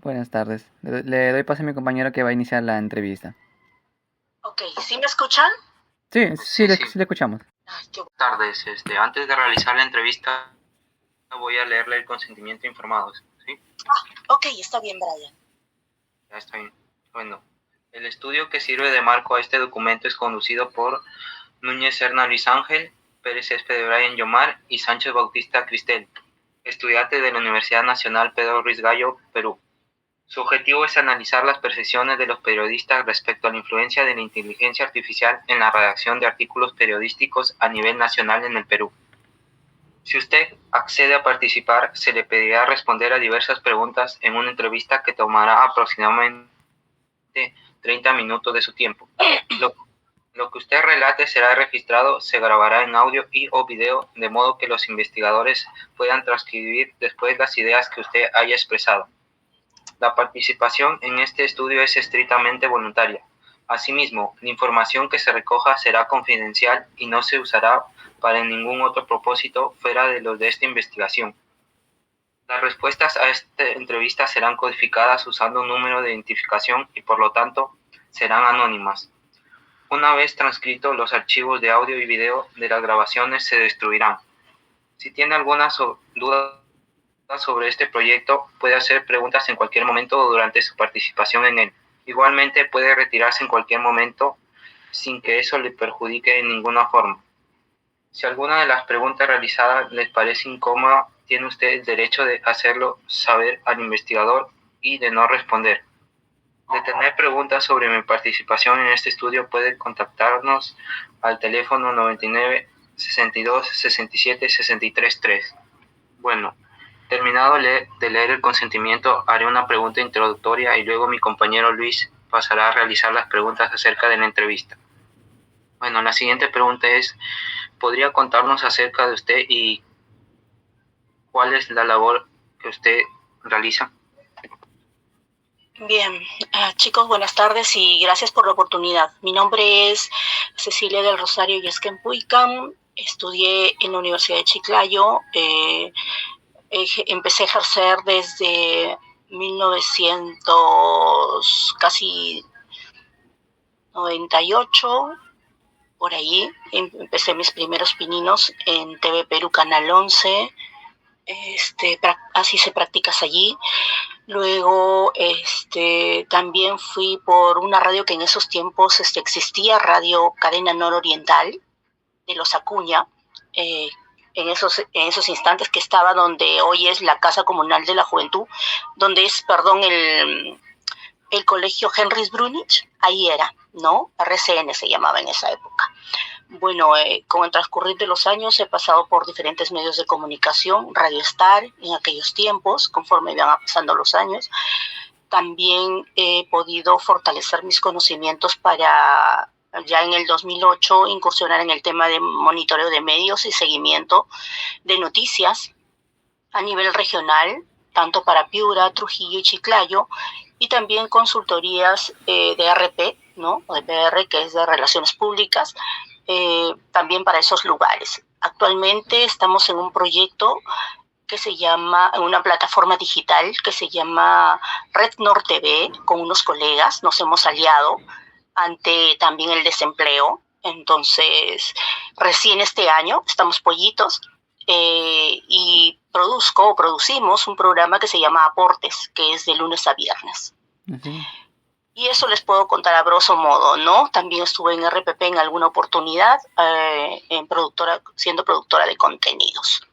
Buenas tardes. Le doy paso a mi compañero que va a iniciar la entrevista. Ok, ¿sí me escuchan? Sí, sí, Sí, sí. sí le escuchamos. Buenas tardes. Antes de realizar la entrevista, voy a leerle el consentimiento informado, ¿sí? Ok, está bien, Brian. Ya está bien. Bueno, el estudio que sirve de marco a este documento es conducido por Núñez Serna Luis Ángel, Pérez Céspedes Brian Yomar y Sánchez Bautista Cristel, estudiante de la Universidad Nacional Pedro Ruiz Gallo, Perú. Su objetivo es analizar las percepciones de los periodistas respecto a la influencia de la inteligencia artificial en la redacción de artículos periodísticos a nivel nacional en el Perú. Si usted accede a participar, se le pedirá responder a diversas preguntas en una entrevista que tomará aproximadamente 30 minutos de su tiempo. Lo que usted relate será registrado, se grabará en audio y o video, de modo que los investigadores puedan transcribir después las ideas que usted haya expresado. La participación en este estudio es estrictamente voluntaria. Asimismo, la información que se recoja será confidencial y no se usará para ningún otro propósito fuera de los de esta investigación. Las respuestas a esta entrevista serán codificadas usando un número de identificación y por lo tanto serán anónimas. Una vez transcritos, los archivos de audio y video de las grabaciones se destruirán. Si tiene alguna duda sobre este proyecto, puede hacer preguntas en cualquier momento durante su participación en él. Igualmente puede retirarse en cualquier momento sin que eso le perjudique en ninguna forma. Si alguna de las preguntas realizadas les parece incómoda, tiene usted el derecho de hacerlo saber al investigador y de no responder. De tener preguntas sobre mi participación en este estudio, puede contactarnos al teléfono 99 62 67 63 3. Bueno, terminado de leer el consentimiento, haré una pregunta introductoria y luego mi compañero Luis pasará a realizar las preguntas acerca de la entrevista. Bueno, la siguiente pregunta es, ¿podría contarnos acerca de usted y cuál es la labor que usted realiza? Bien, chicos, buenas tardes y gracias por la oportunidad. Mi nombre es Cecilia del Rosario Yesquempuicam, estudié en la Universidad de Chiclayo, empecé a ejercer desde 1900, casi 98, por ahí. Empecé mis primeros pininos en TV Perú Canal 11, así se practicas allí. Luego también fui por una radio que en esos tiempos existía, Radio Cadena Nororiental, de los Acuña, en esos instantes que estaba donde hoy es la Casa Comunal de la Juventud, donde es, el colegio Henrys Brunich, ahí era, ¿no? RCN se llamaba en esa época. Bueno, con el transcurrir de los años he pasado por diferentes medios de comunicación, Radio Star en aquellos tiempos, conforme iban pasando los años. También he podido fortalecer mis conocimientos para, ya en el 2008, incursionar en el tema de monitoreo de medios y seguimiento de noticias a nivel regional, tanto para Piura, Trujillo y Chiclayo, y también consultorías de RP, ¿no? O de PR, que es de Relaciones Públicas, también para esos lugares. Actualmente estamos en un proyecto que se llama, en una plataforma digital que se llama Red Nord TV, con unos colegas, nos hemos aliado ante también el desempleo. Entonces, recién este año, estamos pollitos, y producimos un programa que se llama Aportes, que es de lunes a viernes. ¿Sí? Y eso les puedo contar a grosso modo, ¿no? También estuve en RPP en alguna oportunidad, siendo productora de contenidos.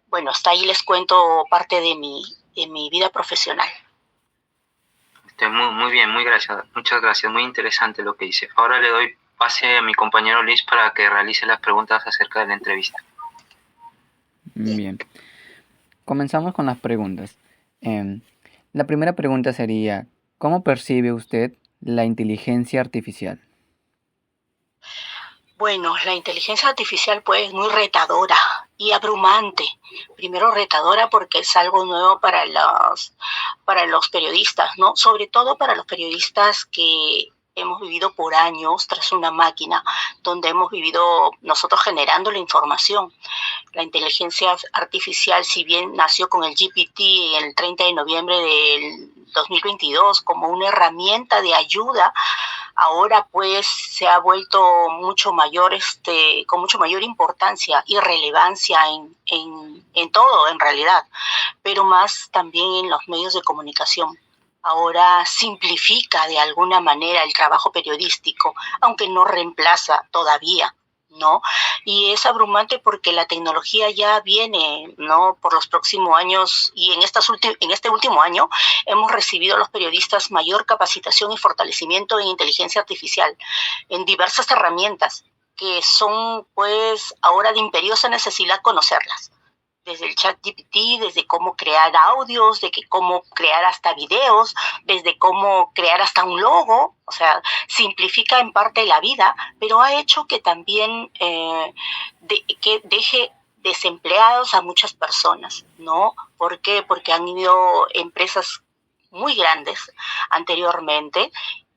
Bueno, hasta ahí les cuento parte de mi vida profesional. Muy bien, muchas gracias, muy interesante lo que dice. Ahora le doy pase a mi compañero Luis para que realice las preguntas acerca de la entrevista. Bien, comenzamos con las preguntas. La primera pregunta sería, ¿cómo percibe usted la inteligencia artificial? Bueno, la inteligencia artificial pues es muy retadora y abrumante. Primero retadora porque es algo nuevo para los periodistas, ¿no? Sobre todo para los periodistas que hemos vivido por años tras una máquina, donde hemos vivido nosotros generando la información. La inteligencia artificial, si bien nació con el GPT el 30 de noviembre del 2022 como una herramienta de ayuda, ahora pues se ha vuelto mucho mayor, con mucho mayor importancia y relevancia en todo en realidad, pero más también en los medios de comunicación. Ahora simplifica de alguna manera el trabajo periodístico, aunque no reemplaza todavía, ¿no? Y es abrumante porque la tecnología ya viene, ¿no? Por los próximos años, y en este último año hemos recibido los periodistas mayor capacitación y fortalecimiento en inteligencia artificial, en diversas herramientas que son pues ahora de imperiosa necesidad conocerlas. Desde el chat GPT, desde cómo crear audios, de cómo crear hasta videos, desde cómo crear hasta un logo. O sea, simplifica en parte la vida, pero ha hecho que también que deje desempleados a muchas personas, ¿no? ¿Por qué? Porque han ido empresas muy grandes anteriormente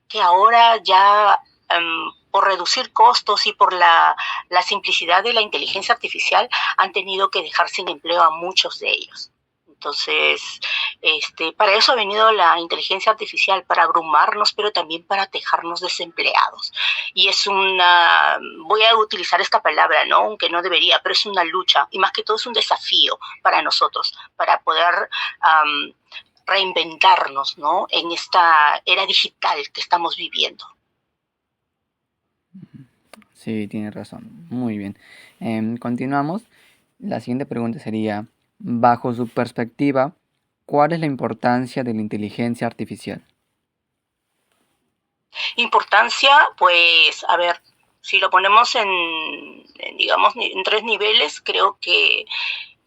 que ahora ya por reducir costos y por la simplicidad de la inteligencia artificial han tenido que dejar sin empleo a muchos de ellos. Entonces, para eso ha venido la inteligencia artificial, para abrumarnos, pero también para dejarnos desempleados. Y es voy a utilizar esta palabra, ¿no? Aunque no debería, pero es una lucha, y más que todo es un desafío para nosotros, para poder reinventarnos, ¿no? En esta era digital que estamos viviendo. Sí, tiene razón. Muy bien. Continuamos. La siguiente pregunta sería, bajo su perspectiva, ¿cuál es la importancia de la inteligencia artificial? Importancia, pues, a ver, si lo ponemos digamos, en 3 niveles, creo que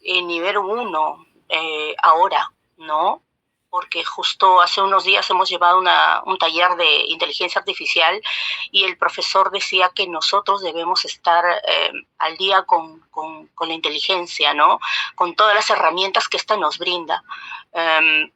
en nivel 1, ahora, ¿no? Porque justo hace unos días hemos llevado un taller de inteligencia artificial y el profesor decía que nosotros debemos estar al día con la inteligencia, ¿no? Con todas las herramientas que esta nos brinda.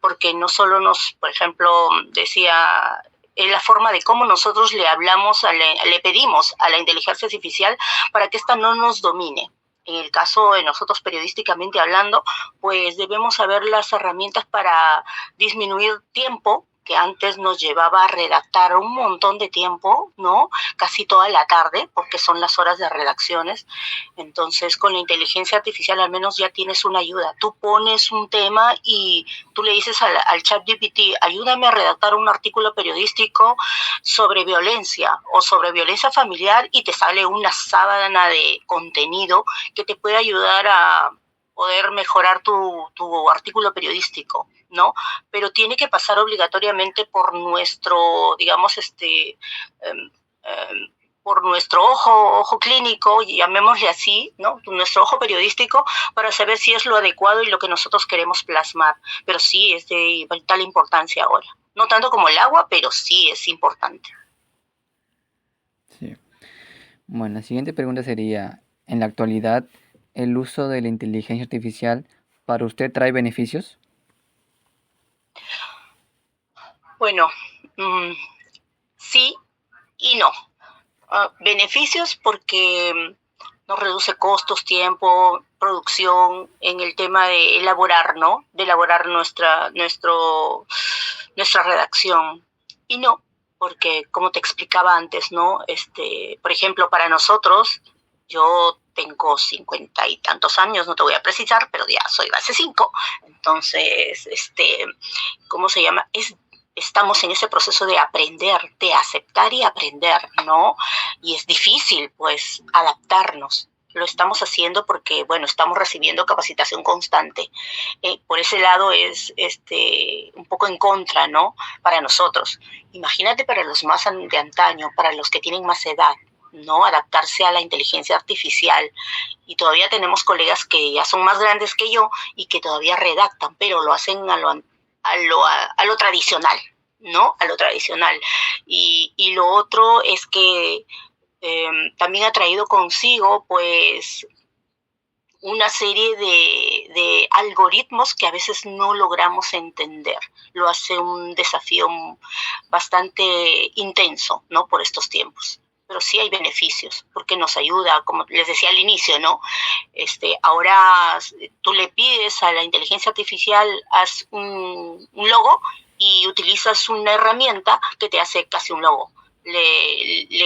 Porque no solo por ejemplo, decía, es la forma de cómo nosotros le hablamos, le pedimos a la inteligencia artificial para que esta no nos domine. En el caso de nosotros periodísticamente hablando, pues debemos saber las herramientas para disminuir tiempo que antes nos llevaba a redactar un montón de tiempo, ¿no? Casi toda la tarde, porque son las horas de redacciones. Entonces, con la inteligencia artificial al menos ya tienes una ayuda. Tú pones un tema y tú le dices al chat GPT, ayúdame a redactar un artículo periodístico sobre violencia o sobre violencia familiar, y te sale una sábana de contenido que te puede ayudar a poder mejorar tu artículo periodístico, ¿no? Pero tiene que pasar obligatoriamente por nuestro, digamos, por nuestro ojo clínico, llamémosle así, ¿no? Nuestro ojo periodístico, para saber si es lo adecuado y lo que nosotros queremos plasmar. Pero sí es de vital importancia ahora. No tanto como el agua, pero sí es importante. Sí. Bueno, la siguiente pregunta sería, en la actualidad, ¿el uso de la inteligencia artificial para usted trae beneficios? Bueno, sí y no. Beneficios porque nos reduce costos, tiempo, producción en el tema de elaborar, ¿no? De elaborar nuestra redacción. Y no, porque como te explicaba antes, ¿no? Por ejemplo, para nosotros, yo tengo 50 y tantos años, no te voy a precisar, pero ya soy base 5. Entonces, ¿cómo se llama? Estamos en ese proceso de aprender, de aceptar y aprender, ¿no? Y es difícil, pues, adaptarnos. Lo estamos haciendo porque, bueno, estamos recibiendo capacitación constante. Por ese lado es un poco en contra, ¿no? Para nosotros. Imagínate para los más de antaño, para los que tienen más edad, ¿no? Adaptarse a la inteligencia artificial. Y todavía tenemos colegas que ya son más grandes que yo y que todavía redactan, pero lo hacen a lo tradicional, ¿no? A lo tradicional. Y lo otro es que también ha traído consigo, pues, una serie de algoritmos que a veces no logramos entender. Lo hace un desafío bastante intenso, ¿no? Por estos tiempos. Pero sí hay beneficios, porque nos ayuda, como les decía al inicio, ¿no? Ahora tú le pides a la inteligencia artificial, haz un logo, y utilizas una herramienta que te hace casi un logo.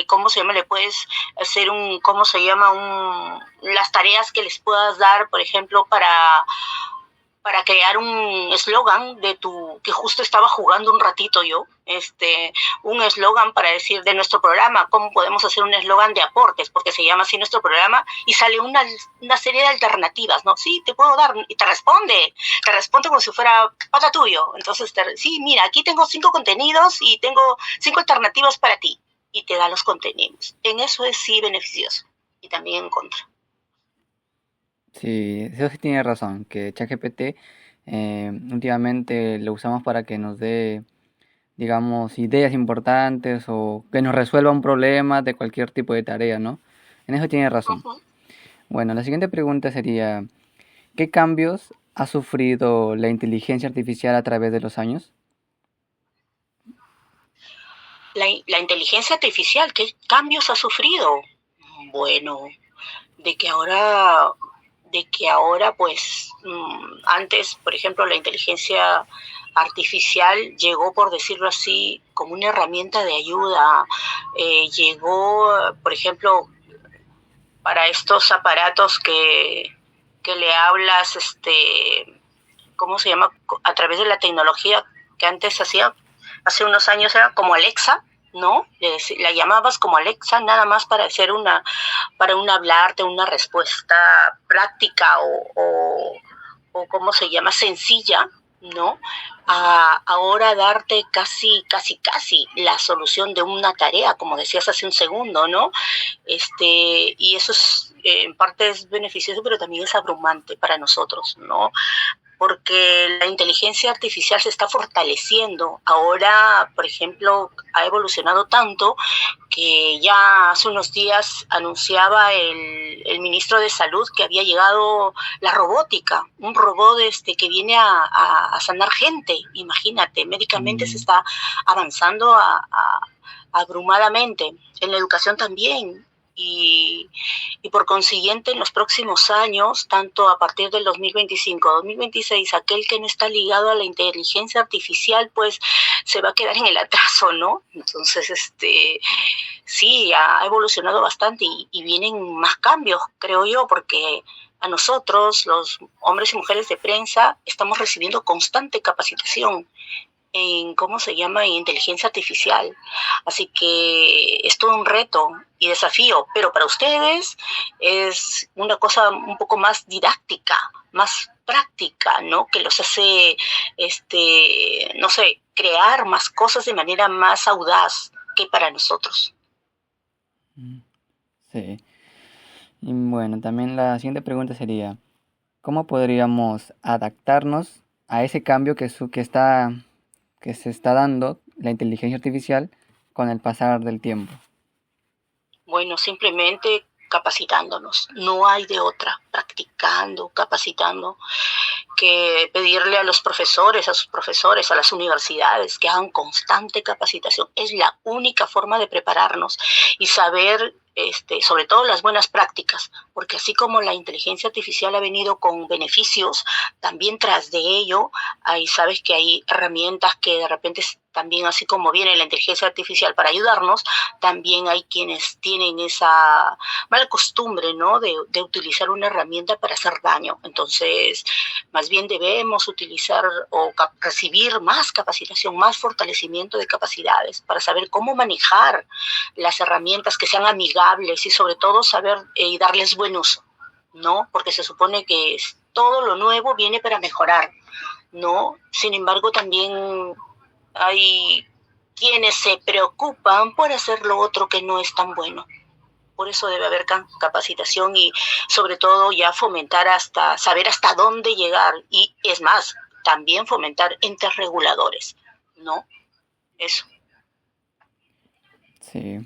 ¿Cómo se llama? Le puedes hacer ¿cómo se llama? Las tareas que les puedas dar, por ejemplo, para crear un eslogan que justo estaba jugando un ratito yo, un eslogan para decir de nuestro programa, cómo podemos hacer un eslogan de aportes, porque se llama así nuestro programa, y sale una serie de alternativas, ¿no? Sí, te puedo dar, y te responde como si fuera pata tuyo. Entonces, sí, mira, aquí tengo 5 contenidos y tengo 5 alternativas para ti, y te da los contenidos. En eso es sí beneficioso, y también en contra. Sí, eso sí tiene razón, que ChatGPT últimamente lo usamos para que nos dé, digamos, ideas importantes o que nos resuelva un problema de cualquier tipo de tarea, ¿no? En eso tiene razón. Ujú. Bueno, la siguiente pregunta sería, ¿qué cambios ha sufrido la inteligencia artificial a través de los años? La inteligencia artificial, ¿qué cambios ha sufrido? Bueno, de que ahora pues antes, por ejemplo, la inteligencia artificial llegó, por decirlo así, como una herramienta de ayuda. Llegó, por ejemplo, para estos aparatos que le hablas, ¿cómo se llama? A través de la tecnología que antes hace unos años era como Alexa, ¿no? La llamabas como Alexa nada más para hacer para hablarte una respuesta práctica o ¿cómo se llama? Sencilla, ¿no? Ahora darte casi la solución de una tarea, como decías hace un segundo, ¿no? Y eso en parte es beneficioso, pero también es abrumante para nosotros, ¿no? Porque la inteligencia artificial se está fortaleciendo. Ahora, por ejemplo, ha evolucionado tanto que ya hace unos días anunciaba el ministro de Salud que había llegado la robótica, un robot que viene a sanar gente. Imagínate, médicamente se está avanzando abrumadamente. En la educación también. Y por consiguiente, en los próximos años, tanto a partir del 2025, 2026, aquel que no está ligado a la inteligencia artificial, pues se va a quedar en el atraso, ¿no? Entonces, sí, ha evolucionado bastante y vienen más cambios, creo yo, porque a nosotros, los hombres y mujeres de prensa, estamos recibiendo constante capacitación en, ¿cómo se llama?, en inteligencia artificial. Así que es todo un reto y desafío, pero para ustedes es una cosa un poco más didáctica, más práctica, ¿no? Que los hace, no sé, crear más cosas de manera más audaz que para nosotros. Sí. Y bueno, también la siguiente pregunta sería, ¿cómo podríamos adaptarnos a ese cambio que se está dando la inteligencia artificial con el pasar del tiempo? Bueno, simplemente capacitándonos, no hay de otra, practicando, capacitando, que pedirle a los profesores, a sus profesores, a las universidades que hagan constante capacitación. Es la única forma de prepararnos y saber, sobre todo las buenas prácticas, porque así como la inteligencia artificial ha venido con beneficios, también tras de ello sabes que hay herramientas que de repente también, así como viene la inteligencia artificial para ayudarnos, también hay quienes tienen esa mala costumbre, ¿no?, de utilizar una herramienta para hacer daño. Entonces, más bien debemos utilizar o recibir más capacitación, más fortalecimiento de capacidades para saber cómo manejar las herramientas que sean amigables y sobre todo saber y darles buen uso, ¿no? Porque se supone que todo lo nuevo viene para mejorar, ¿no? Sin embargo, también hay quienes se preocupan por hacer lo otro que no es tan bueno. Por eso debe haber capacitación y sobre todo ya fomentar saber hasta dónde llegar. Y es más, también fomentar entes reguladores, ¿no? Eso. Sí,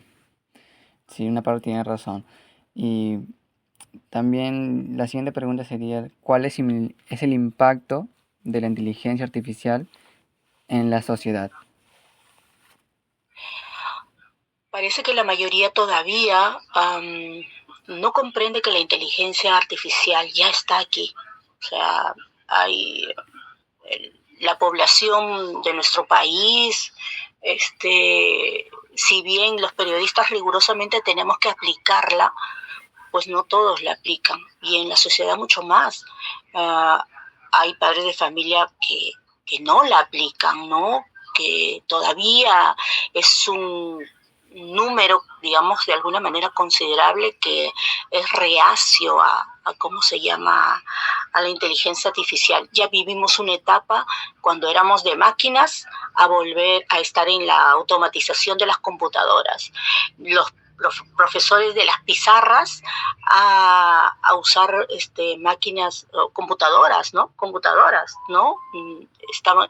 sí, una parte tiene razón. Y también la siguiente pregunta sería, ¿cuál es el impacto de la inteligencia artificial en la sociedad? Parece que la mayoría todavía no comprende que la inteligencia artificial ya está aquí. O sea, la población de nuestro país, si bien los periodistas rigurosamente tenemos que aplicarla, pues no todos la aplican, y en la sociedad mucho más. Hay padres de familia que no la aplican, ¿no? Que todavía es un número, digamos, de alguna manera considerable que es reacio ¿cómo se llama?, a la inteligencia artificial. Ya vivimos una etapa cuando éramos de máquinas a volver a estar en la automatización de las computadoras. Los profesores de las pizarras a usar máquinas o computadoras, ¿no?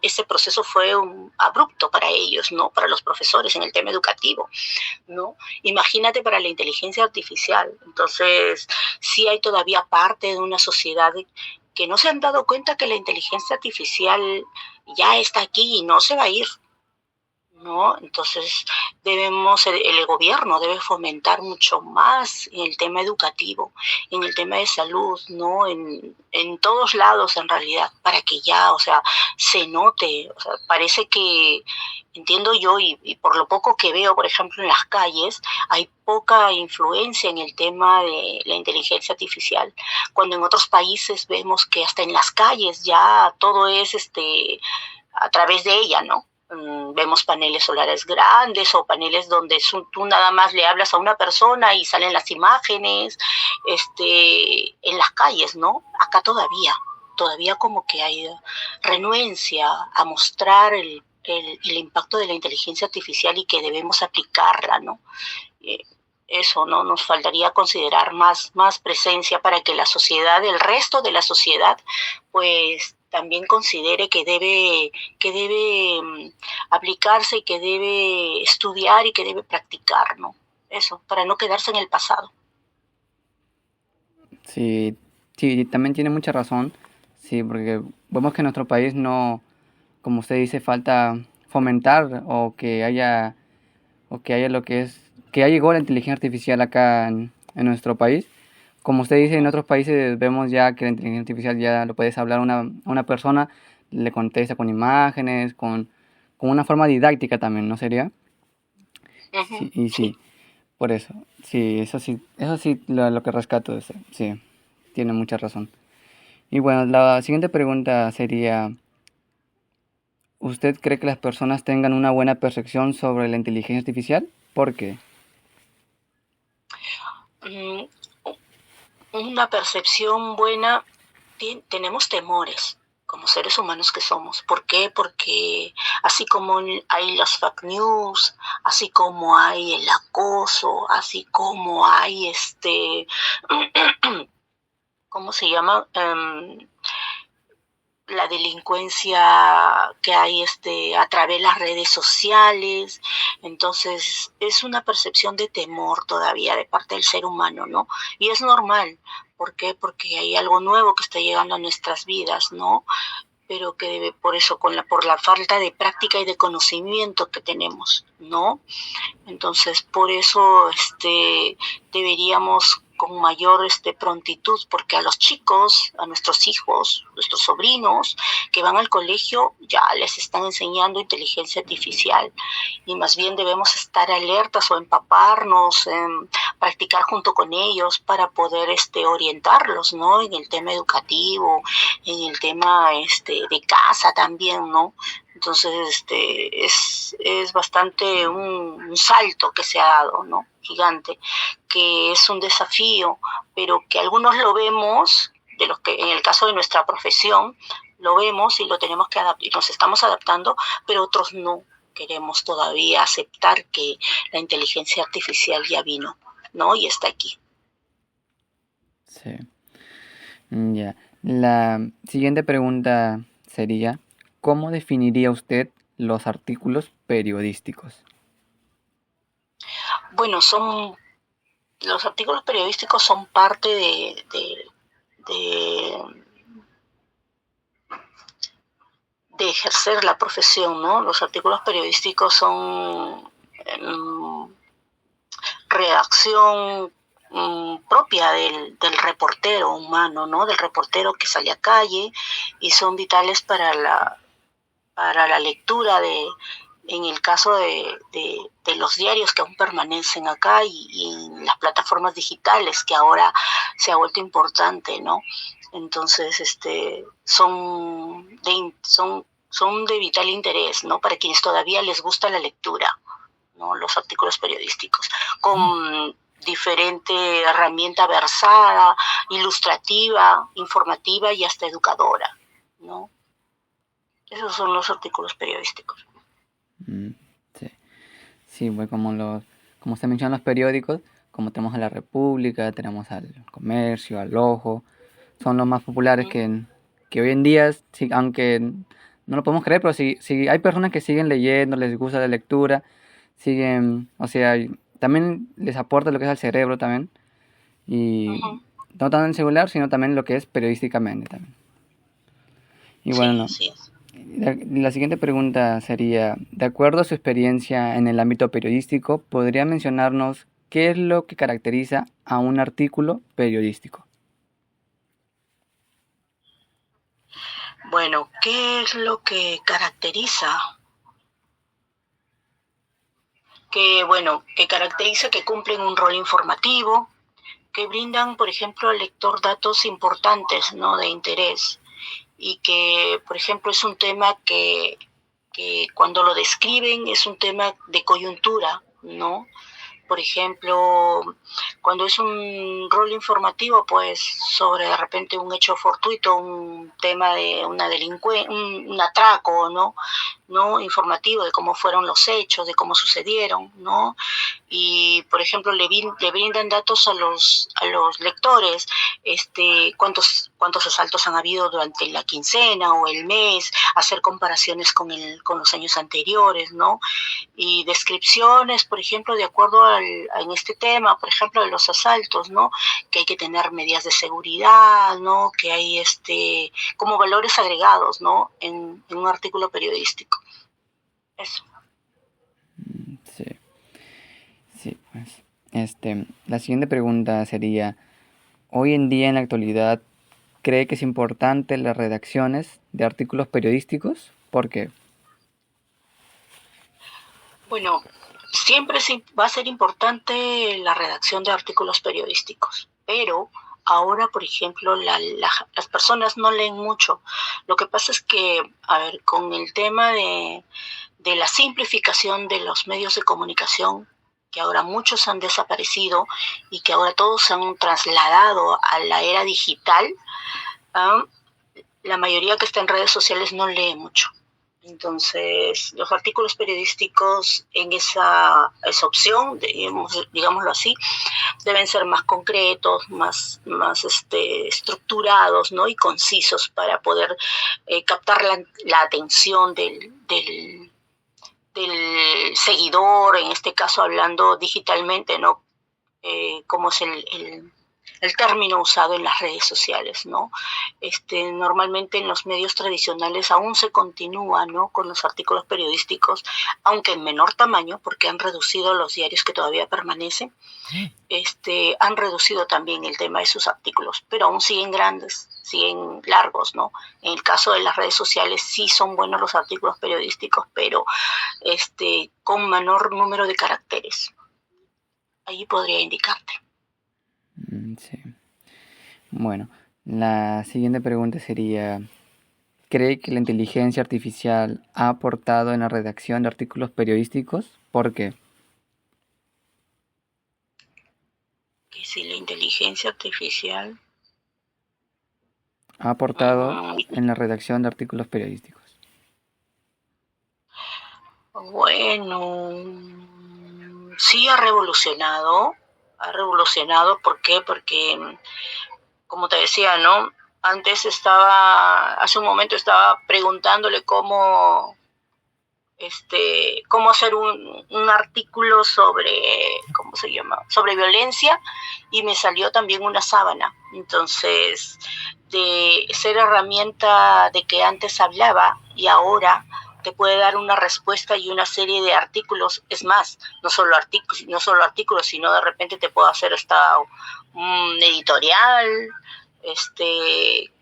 Ese proceso fue abrupto para ellos, ¿no? Para los profesores en el tema educativo, ¿no? Imagínate para la inteligencia artificial. Entonces, sí hay todavía parte de una sociedad que no se han dado cuenta que la inteligencia artificial ya está aquí y no se va a ir, ¿no? Entonces el gobierno debe fomentar mucho más en el tema educativo, en el tema de salud, ¿no? En todos lados en realidad, para que ya, o sea, se note. O sea, parece que, entiendo yo, y por lo poco que veo, por ejemplo, en las calles, hay poca influencia en el tema de la inteligencia artificial, cuando en otros países vemos que hasta en las calles ya todo es a través de ella, ¿no? Vemos paneles solares grandes o paneles donde tú nada más le hablas a una persona y salen las imágenes, en las calles, ¿no? Acá todavía como que hay renuencia a mostrar el impacto de la inteligencia artificial y que debemos aplicarla, ¿no? Eso, ¿no? Nos faltaría considerar más presencia para que la sociedad, el resto de la sociedad, pues también considere que debe aplicarse y que debe estudiar y que debe practicar, ¿no? Eso, para no quedarse en el pasado. Sí, también tiene mucha razón. Sí, porque vemos que en nuestro país no, como usted dice, falta fomentar o que haya lo que es, que ya llegó la inteligencia artificial acá en nuestro país. Como usted dice, en otros países vemos ya que la inteligencia artificial ya lo puedes hablar a una persona, le contesta con imágenes, con una forma didáctica también, ¿no sería? Uh-huh. Sí, sí, por eso. Sí, eso sí lo que rescato de eso. Sí, tiene mucha razón. Y bueno, la siguiente pregunta sería, ¿usted cree que las personas tengan una buena percepción sobre la inteligencia artificial? ¿Por qué? Una percepción buena, tenemos temores como seres humanos que somos. ¿Por qué? Porque así como hay las fake news, así como hay el acoso, así como hay ¿cómo se llama? La delincuencia que hay a través de las redes sociales. Entonces es una percepción de temor todavía de parte del ser humano, ¿no? Y es normal. ¿Por qué? Porque hay algo nuevo que está llegando a nuestras vidas, ¿no? Pero que por eso, por la falta de práctica y de conocimiento que tenemos, ¿no? Entonces, por eso deberíamos con mayor prontitud, porque a los chicos, a nuestros hijos, nuestros sobrinos que van al colegio, ya les están enseñando inteligencia artificial, y más bien debemos estar alertas o empaparnos, practicar junto con ellos para poder orientarlos, ¿no? En el tema educativo, en el tema de casa también, ¿no? Entonces, es bastante un salto que se ha dado, ¿no? Gigante, que es un desafío, pero que algunos lo vemos, de los que en el caso de nuestra profesión, lo vemos y lo tenemos que adaptar, y nos estamos adaptando, pero otros no queremos todavía aceptar que la inteligencia artificial ya vino, ¿no? Y está aquí. Sí. Ya. La siguiente pregunta sería, ¿cómo definiría usted los artículos periodísticos? Bueno, los artículos periodísticos son parte de ejercer la profesión, ¿no? Los artículos periodísticos son redacción propia del reportero humano, ¿no? Del reportero que sale a calle, y son vitales para para la lectura en el caso de los diarios que aún permanecen acá y en las plataformas digitales que ahora se ha vuelto importante, ¿no? Entonces, son de vital interés, ¿no? Para quienes todavía les gusta la lectura, ¿no? Los artículos periodísticos, con diferente herramienta versada, ilustrativa, informativa y hasta educadora, ¿no? Esos son los artículos periodísticos. Sí, sí, pues como se mencionan los periódicos, como tenemos a La República, tenemos al Comercio, al Ojo, son los más populares que hoy en día, sí, aunque no lo podemos creer, pero sí, hay personas que siguen leyendo, les gusta la lectura, siguen, o sea, también les aporta lo que es al cerebro también, y no tanto en el celular, sino también lo que es periodísticamente también. Y bueno, sí. La siguiente pregunta sería, de acuerdo a su experiencia en el ámbito periodístico, ¿podría mencionarnos qué es lo que caracteriza a un artículo periodístico? Bueno, ¿qué es lo que caracteriza? Que caracteriza que cumplen un rol informativo, que brindan, por ejemplo, al lector datos importantes, ¿no?, de interés, y que, por ejemplo, es un tema que cuando lo describen es un tema de coyuntura, ¿no? Por ejemplo, cuando es un rol informativo, pues sobre de repente un hecho fortuito, un tema de una delincuencia, un atraco, ¿no? Informativo de cómo fueron los hechos, de cómo sucedieron, ¿no? Y, por ejemplo, le brindan datos a los lectores, cuántos asaltos han habido durante la quincena o el mes, hacer comparaciones con los años anteriores, ¿no? Y descripciones, por ejemplo, de acuerdo en este tema, por ejemplo, de los asaltos, ¿no? Que hay que tener medidas de seguridad, ¿no? Que hay como valores agregados, ¿no? En un artículo periodístico. Eso. Sí, pues. La siguiente pregunta sería, hoy en día en la actualidad, ¿cree que es importante las redacciones de artículos periodísticos? ¿Por qué? Bueno, siempre va a ser importante la redacción de artículos periodísticos, pero ahora, por ejemplo, las personas no leen mucho. Lo que pasa es que, con el tema de la simplificación de los medios de comunicación, que ahora muchos han desaparecido y que ahora todos se han trasladado a la era digital, la mayoría que está en redes sociales no lee mucho. Entonces, los artículos periodísticos en esa opción, digámoslo así, deben ser más concretos, más estructurados, ¿no? Y concisos para poder captar la atención del seguidor, en este caso hablando digitalmente, ¿no? Como es el término usado en las redes sociales, ¿no? Normalmente en los medios tradicionales aún se continúa, ¿no?, con los artículos periodísticos, aunque en menor tamaño, porque han reducido los diarios que todavía permanecen, han reducido también el tema de sus artículos, pero aún siguen grandes, siguen largos, ¿no? En el caso de las redes sociales sí son buenos los artículos periodísticos, pero con menor número de caracteres. Allí podría indicarte. Sí. Bueno, la siguiente pregunta sería, ¿cree que la inteligencia artificial ha aportado en la redacción de artículos periodísticos? ¿Por qué? Que si la inteligencia artificial ha aportado en la redacción de artículos periodísticos. Bueno, sí ha revolucionado. ¿Por qué? Porque, como te decía, ¿no? Antes hace un momento estaba preguntándole cómo hacer un artículo sobre, ¿cómo se llama?, sobre violencia, y me salió también una sábana. Entonces, de ser herramienta de que antes hablaba y ahora te puede dar una respuesta y una serie de artículos, es más, no solo artículos, sino de repente te puedo hacer hasta un editorial,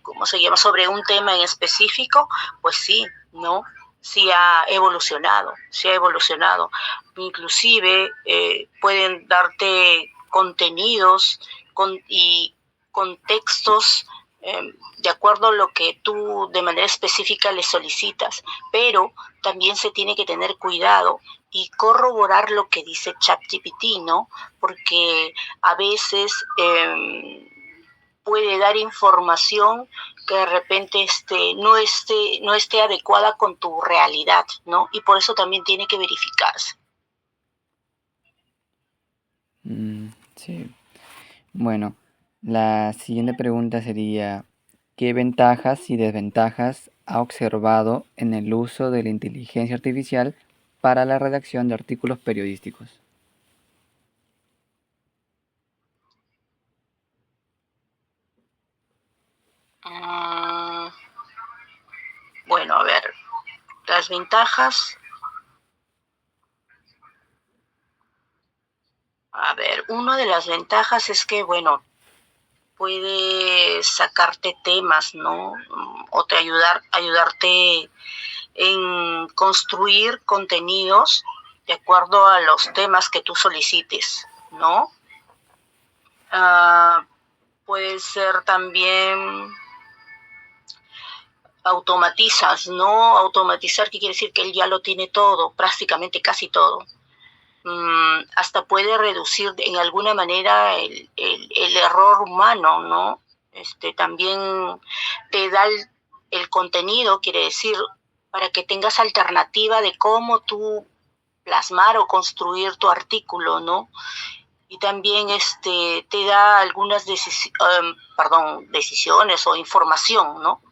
¿cómo se llama?, sobre un tema en específico, pues sí, ¿no? sí ha evolucionado, sí ha evolucionado. Inclusive pueden darte contenidos y contextos de acuerdo a lo que tú de manera específica le solicitas, pero también se tiene que tener cuidado y corroborar lo que dice ChatGPT, ¿no? Porque a veces puede dar información que de repente no esté adecuada con tu realidad, ¿no? Y por eso también tiene que verificarse. Sí. Bueno, la siguiente pregunta sería, ¿qué ventajas y desventajas ha observado en el uso de la inteligencia artificial para la redacción de artículos periodísticos? Bueno, a ver, las ventajas. A ver, una de las ventajas es que, bueno, puede sacarte temas, ¿no? O ayudarte en construir contenidos de acuerdo a los temas que tú solicites, ¿no? Puede ser también automatizas, ¿no? Automatizar, ¿qué quiere decir? Que él ya lo tiene todo, prácticamente casi todo. Hasta puede reducir en alguna manera el error humano, ¿no? También te da el contenido, quiere decir, para que tengas alternativa de cómo tú plasmar o construir tu artículo, ¿no? Y también te da algunas decisiones o información, ¿no?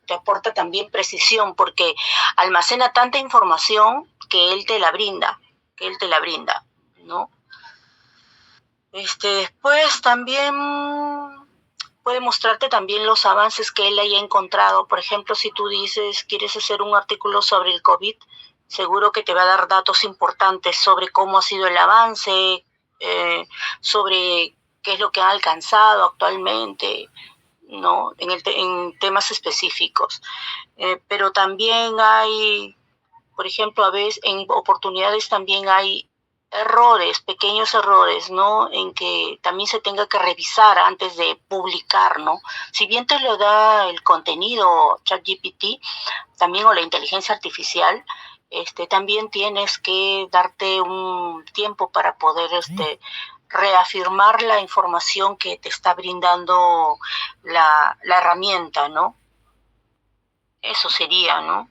Te aporta también precisión porque almacena tanta información que él te la brinda, ¿no? Después también puede mostrarte también los avances que él haya encontrado. Por ejemplo, si tú dices, quieres hacer un artículo sobre el COVID, seguro que te va a dar datos importantes sobre cómo ha sido el avance, sobre qué es lo que han alcanzado actualmente, ¿no? En temas específicos. Pero también hay, por ejemplo, a veces en oportunidades también hay pequeños errores, ¿no? En que también se tenga que revisar antes de publicar, ¿no? Si bien te lo da el contenido ChatGPT, también o la inteligencia artificial, también tienes que darte un tiempo para poder reafirmar la información que te está brindando la herramienta, ¿no? Eso sería, ¿no?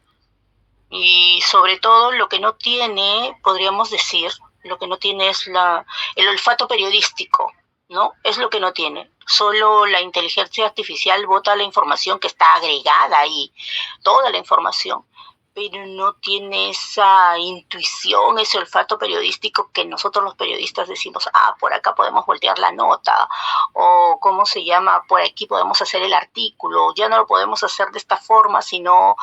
Y sobre todo lo que no tiene, podríamos decir, lo que no tiene es el olfato periodístico, ¿no? Es lo que no tiene. Solo la inteligencia artificial bota la información que está agregada ahí, toda la información, pero no tiene esa intuición, ese olfato periodístico que nosotros los periodistas decimos, por acá podemos voltear la nota, o cómo se llama, por aquí podemos hacer el artículo, ya no lo podemos hacer de esta forma, sino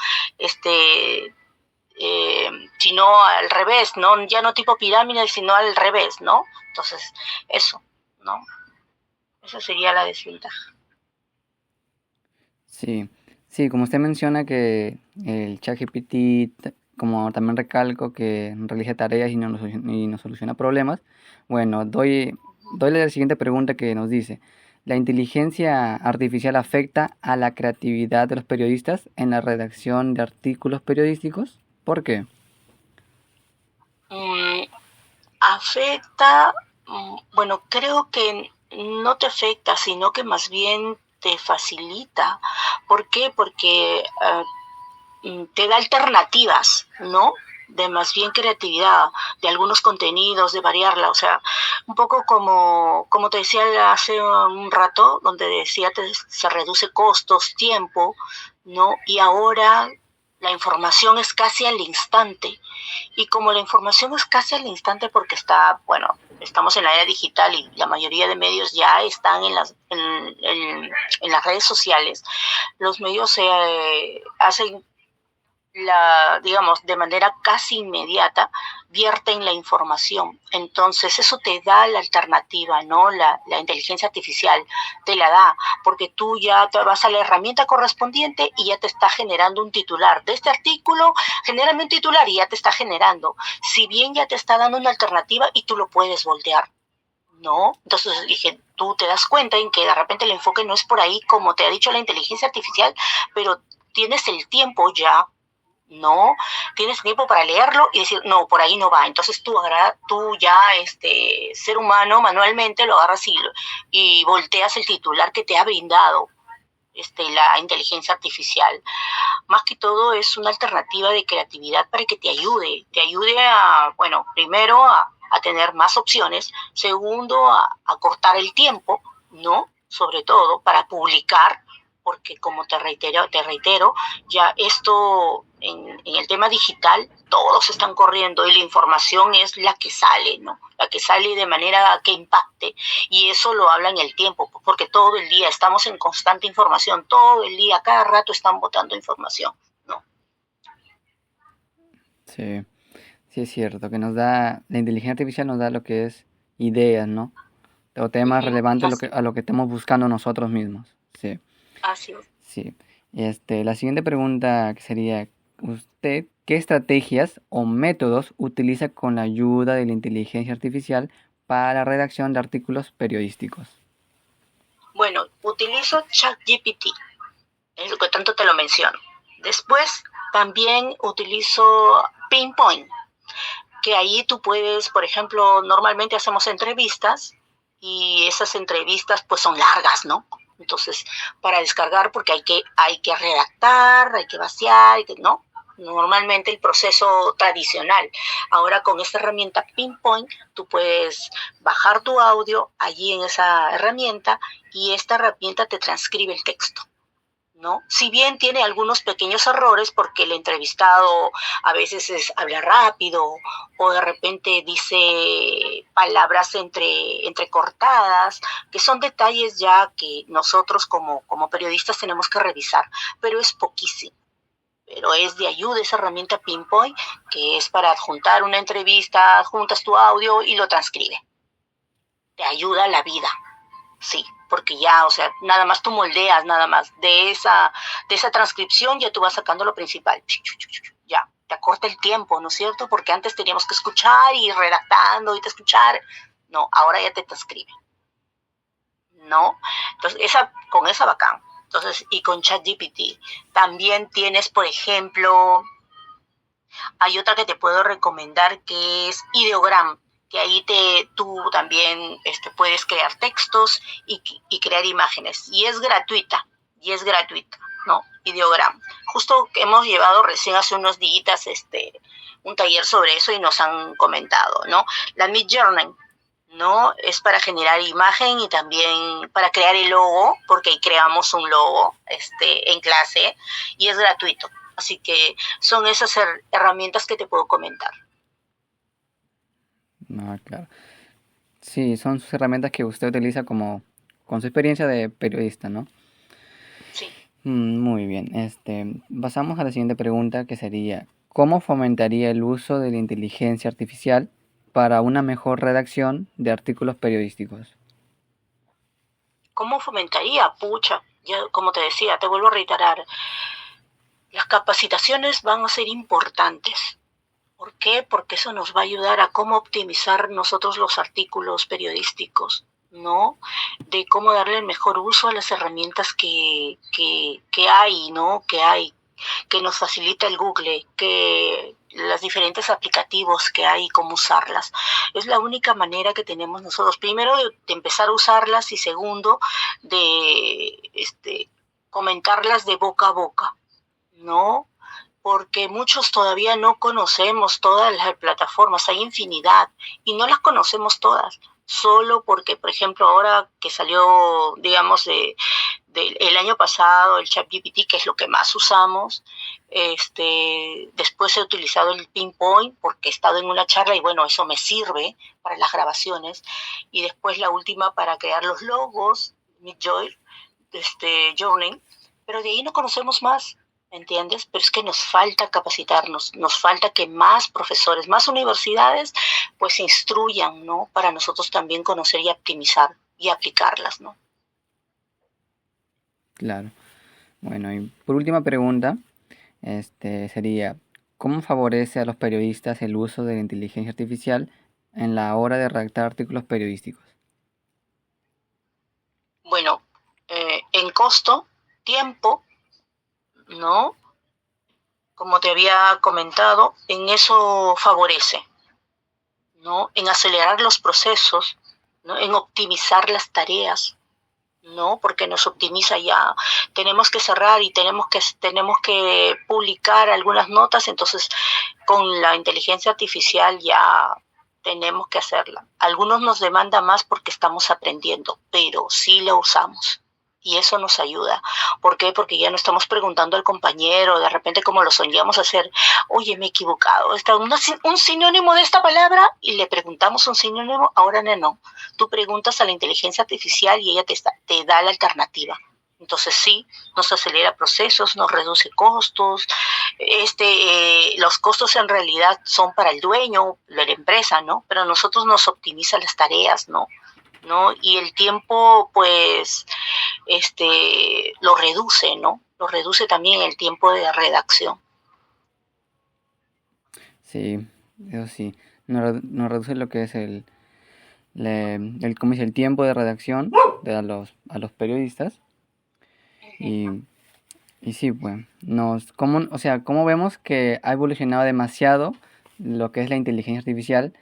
sino al revés, ¿no? Ya no tipo pirámide, sino al revés, ¿no? Entonces, eso, ¿no? Esa sería la desventaja. Sí, sí, como usted menciona que el ChatGPT, como también recalco que realiza tareas y nos soluciona problemas, bueno, doy la siguiente pregunta que nos dice, ¿la inteligencia artificial afecta a la creatividad de los periodistas en la redacción de artículos periodísticos? ¿Por qué? Afecta, bueno, creo que no te afecta, sino que más bien te facilita. ¿Por qué? Porque te da alternativas, ¿no? De más bien creatividad, de algunos contenidos, de variarla, o sea, un poco como te decía hace un rato, donde decía se reduce costos, tiempo, ¿no? Y ahora la información es casi al instante. Y como la información es casi al instante porque estamos en la era digital y la mayoría de medios ya están en las redes sociales, los medios hacen digamos, de manera casi inmediata, vierten la información. Entonces, eso te da la alternativa, ¿no? La inteligencia artificial te la da, porque tú ya te vas a la herramienta correspondiente y ya te está generando un titular. De este artículo, genérame un titular y ya te está generando. Si bien ya te está dando una alternativa y tú lo puedes voltear, ¿no? Entonces dije, tú te das cuenta en que de repente el enfoque no es por ahí como te ha dicho la inteligencia artificial, pero tienes el tiempo ya, ¿no? Tienes tiempo para leerlo y decir, no, por ahí no va. Entonces tú ya, ser humano, manualmente lo agarras y volteas el titular que te ha brindado la inteligencia artificial. Más que todo es una alternativa de creatividad para que te ayude a, bueno, primero a tener más opciones, segundo a cortar el tiempo, ¿no? Sobre todo para publicar, porque como te reitero, ya esto en el tema digital, todos están corriendo y la información es la que sale, ¿no? La que sale de manera que impacte, y eso lo habla en el tiempo, porque todo el día estamos en constante información, todo el día, cada rato están botando información, ¿no? Sí, sí es cierto, que la inteligencia artificial nos da lo que es ideas, ¿no? O temas relevantes a lo que estamos buscando nosotros mismos. Sí. Así es. Sí. La siguiente pregunta que sería, ¿usted qué estrategias o métodos utiliza con la ayuda de la inteligencia artificial para la redacción de artículos periodísticos? Bueno, utilizo ChatGPT, es lo que tanto te lo menciono. Después también utilizo Pinpoint, que ahí tú puedes, por ejemplo, normalmente hacemos entrevistas y esas entrevistas pues son largas, ¿no? Entonces, para descargar, porque hay que redactar, hay que vaciar, ¿no? Normalmente el proceso tradicional. Ahora con esta herramienta Pinpoint, tú puedes bajar tu audio allí en esa herramienta y esta herramienta te transcribe el texto, ¿no? Si bien tiene algunos pequeños errores porque el entrevistado a veces habla rápido o de repente dice palabras entrecortadas, que son detalles ya que nosotros como periodistas tenemos que revisar, pero es poquísimo. Pero es de ayuda esa herramienta Pinpoint, que es para adjuntar una entrevista, adjuntas tu audio y lo transcribe. Te ayuda a la vida, sí, porque ya, o sea, nada más tú moldeas, nada más de esa transcripción ya tú vas sacando lo principal. Ya, te acorta el tiempo, ¿no es cierto? Porque antes teníamos que escuchar y redactando y te escuchar. No, ahora ya te transcribe, ¿no? Entonces, con esa bacán. Entonces, y con ChatGPT también tienes, por ejemplo, hay otra que te puedo recomendar que es Ideogram, que ahí tú también puedes crear textos y crear imágenes, y es gratuita, ¿no? Ideogram. Justo hemos llevado recién hace unos días un taller sobre eso y nos han comentado, ¿no? La Midjourney, ¿no? Es para generar imagen y también para crear el logo, porque ahí creamos un logo en clase y es gratuito. Así que son esas herramientas que te puedo comentar. No, claro. Sí, son sus herramientas que usted utiliza con su experiencia de periodista, ¿no? Sí. Muy bien. Pasamos a la siguiente pregunta, que sería, ¿cómo fomentaría el uso de la inteligencia artificial para una mejor redacción de artículos periodísticos? ¿Cómo fomentaría? Pucha, ya como te decía, te vuelvo a reiterar, las capacitaciones van a ser importantes. ¿Por qué? Porque eso nos va a ayudar a cómo optimizar nosotros los artículos periodísticos, ¿no? De cómo darle el mejor uso a las herramientas que hay, ¿no? Que nos facilita el Google, que los diferentes aplicativos que hay y cómo usarlas. Es la única manera que tenemos nosotros, primero de empezar a usarlas y segundo de comentarlas de boca a boca, ¿no? Porque muchos todavía no conocemos todas las plataformas, hay infinidad y no las conocemos todas, solo porque, por ejemplo, ahora que salió, digamos, el año pasado el ChatGPT, que es lo que más usamos, después he utilizado el Pinpoint porque he estado en una charla y bueno, eso me sirve para las grabaciones, y después la última para crear los logos, Midjourney, pero de ahí no conocemos más. ¿entiendes? Pero es que nos falta capacitarnos, nos falta que más profesores, más universidades, pues instruyan, ¿no? Para nosotros también conocer y optimizar y aplicarlas, ¿no? Claro. Bueno, y por última pregunta, sería, ¿cómo favorece a los periodistas el uso de la inteligencia artificial en la hora de redactar artículos periodísticos? Bueno, en costo, tiempo, ¿no? Como te había comentado, en eso favorece, ¿no? En acelerar los procesos, ¿no? En optimizar las tareas, ¿no? Porque nos optimiza ya. Tenemos que cerrar y tenemos que publicar algunas notas, entonces con la inteligencia artificial ya tenemos que hacerla. Algunos nos demanda más porque estamos aprendiendo, pero sí la usamos. Y eso nos ayuda. ¿Por qué? Porque ya no estamos preguntando al compañero, de repente como lo soñamos hacer, oye, me he equivocado, está un sinónimo de esta palabra y le preguntamos un sinónimo, ahora no. Tú preguntas a la inteligencia artificial y ella te da la alternativa. Entonces sí, nos acelera procesos, nos reduce costos. Los costos en realidad son para el dueño, de la empresa, ¿no? Pero a nosotros nos optimiza las tareas, ¿no? Y el tiempo, pues, lo reduce, ¿no? Lo reduce también el tiempo de redacción. Sí, eso sí, nos reduce lo que es ¿cómo dice? El tiempo de redacción a los periodistas. Y sí, pues, ¿cómo vemos que ha evolucionado demasiado lo que es la inteligencia artificial?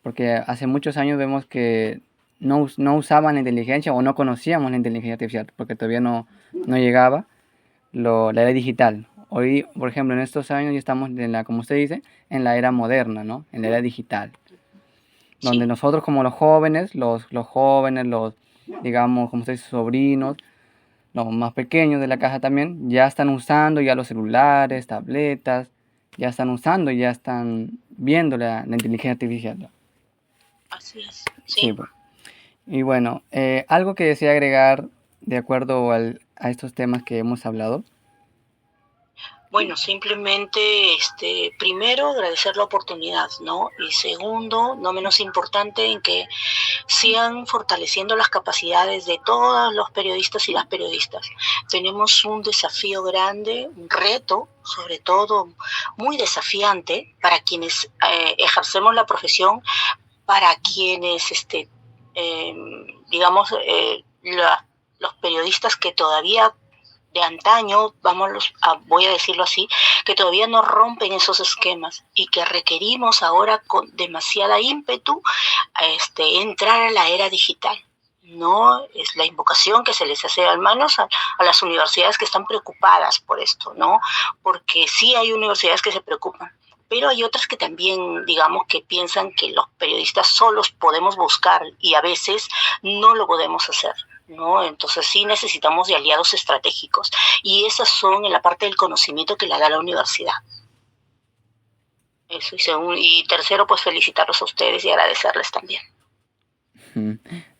Porque hace muchos años vemos que no usaban la inteligencia o no conocíamos la inteligencia artificial, porque todavía no llegaba la era digital. Hoy, por ejemplo, en estos años ya estamos como usted dice, en la era moderna, ¿no? En la era digital. Donde Sí. nosotros como los jóvenes, digamos, como usted dice, sobrinos, los más pequeños de la casa también, ya están usando ya los celulares, tabletas, ya están usando, ya están viendo la inteligencia artificial. Así es, Sí, sí. pues. Y bueno, algo que desea agregar de acuerdo a estos temas que hemos hablado. Bueno, simplemente, primero, agradecer la oportunidad, ¿no? Y segundo, no menos importante, en que sigan fortaleciendo las capacidades de todos los periodistas y las periodistas. Tenemos un desafío grande, un reto, sobre todo muy desafiante para quienes ejercemos la profesión, para quienes, digamos, los periodistas que todavía de antaño, voy a decirlo así, que todavía no rompen esos esquemas y que requerimos ahora con demasiada ímpetu entrar a la era digital. No es la invocación que se les hace al menos a las universidades que están preocupadas por esto, ¿no? Porque sí hay universidades que se preocupan, pero hay otras que también, digamos, que piensan que los periodistas solos podemos buscar y a veces no lo podemos hacer, ¿no? Entonces sí necesitamos de aliados estratégicos y esas son en la parte del conocimiento que la da la universidad. Eso, y tercero, pues felicitarlos a ustedes y agradecerles también.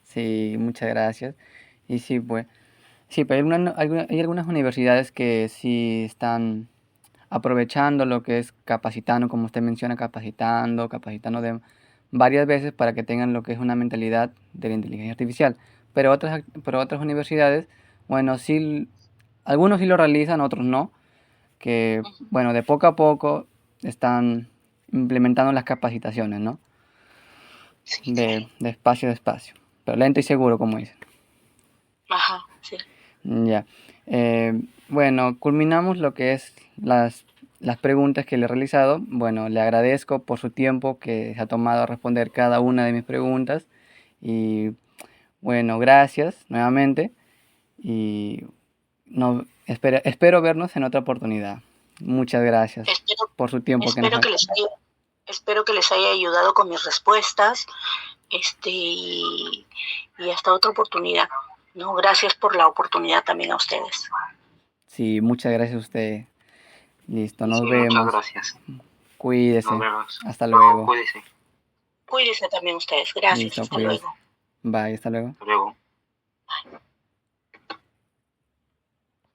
Sí, muchas gracias. Y sí, pues hay algunas universidades que sí están aprovechando lo que es capacitando, como usted menciona, capacitando varias veces para que tengan lo que es una mentalidad de la inteligencia artificial. Pero otras universidades, bueno, sí, algunos sí lo realizan, otros no, que, bueno, de poco a poco están implementando las capacitaciones, ¿no? Sí, De espacio a espacio, pero lento y seguro, como dicen. Ajá, sí. Ya. Bueno, culminamos lo que es las preguntas que le he realizado. Bueno, le agradezco por su tiempo que se ha tomado a responder cada una de mis preguntas. Y bueno, gracias nuevamente. Y espero vernos en otra oportunidad. Muchas gracias por su tiempo que nos ha... Espero que les haya ayudado con mis respuestas, y hasta otra oportunidad. No, gracias por la oportunidad también a ustedes. Sí, muchas gracias a usted. Listo, nos Sí, vemos. muchas gracias. Cuídese. Nos vemos. Hasta luego. Cuídese. Cuídense también ustedes. Gracias. Listo, hasta cuídese. luego. Bye, hasta luego. Hasta luego. Bye.